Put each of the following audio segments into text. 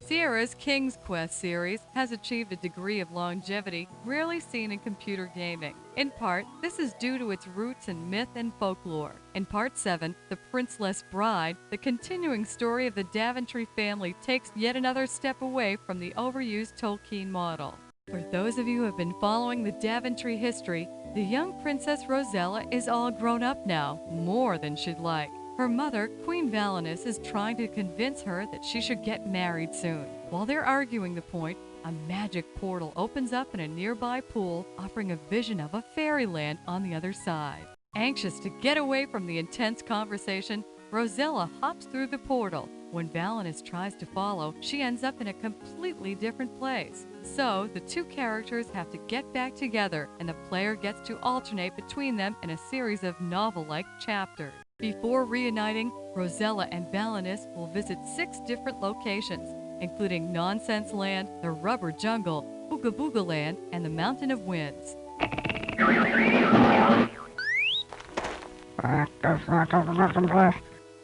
Sierra's King's Quest series has achieved a degree of longevity rarely seen in computer gaming. In part, this is due to its roots in myth and folklore. In Part 7, The Princeless Bride, the continuing story of the Daventry family takes yet another step away from the overused Tolkien model. For those of you who have been following the Daventry history, the young Princess Rosella is all grown up now, more than she'd like. Her mother, Queen Valinus, is trying to convince her that she should get married soon. While they're arguing the point, a magic portal opens up in a nearby pool, offering a vision of a fairyland on the other side. Anxious to get away from the intense conversation, Rosella hops through the portal. When Valinus tries to follow, she ends up in a completely different place. So, the two characters have to get back together, and the player gets to alternate between them in a series of novel-like chapters. Before reuniting, Rosella and Valinus will visit 6 different locations, including Nonsense Land, the Rubber Jungle, Ooga Booga Land, and the Mountain of Winds.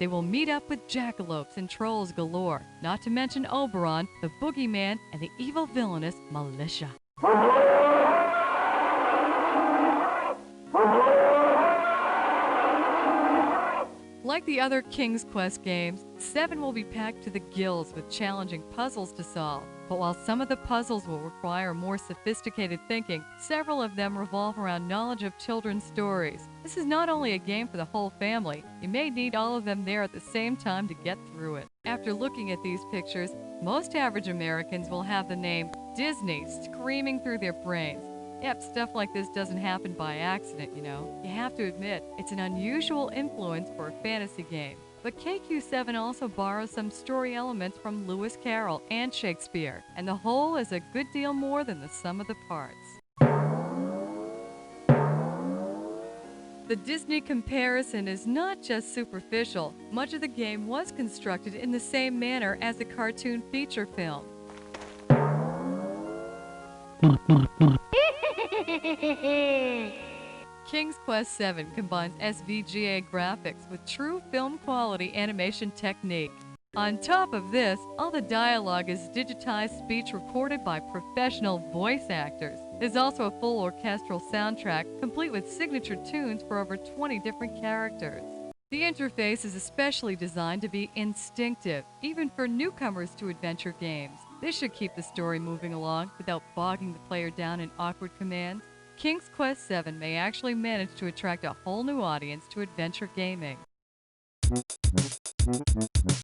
They will meet up with jackalopes and trolls galore, not to mention Oberon, the boogeyman, and the evil villainous Militia. Like the other King's Quest games, 7 will be packed to the gills with challenging puzzles to solve. But while some of the puzzles will require more sophisticated thinking, several of them revolve around knowledge of children's stories. This is not only a game for the whole family, you may need all of them there at the same time to get through it. After looking at these pictures, most average Americans will have the name Disney screaming through their brains. Yep, stuff like this doesn't happen by accident, you know. You have to admit, it's an unusual influence for a fantasy game. But KQ7 also borrows some story elements from Lewis Carroll and Shakespeare, and the whole is a good deal more than the sum of the parts. The Disney comparison is not just superficial. Much of the game was constructed in the same manner as the cartoon feature film. King's Quest VII combines SVGA graphics with true film quality animation technique. On top of this, all the dialogue is digitized speech recorded by professional voice actors. There's also a full orchestral soundtrack, complete with signature tunes for over 20 different characters. The interface is especially designed to be instinctive, even for newcomers to adventure games. This should keep the story moving along without bogging the player down in awkward commands. King's Quest VII may actually manage to attract a whole new audience to adventure gaming.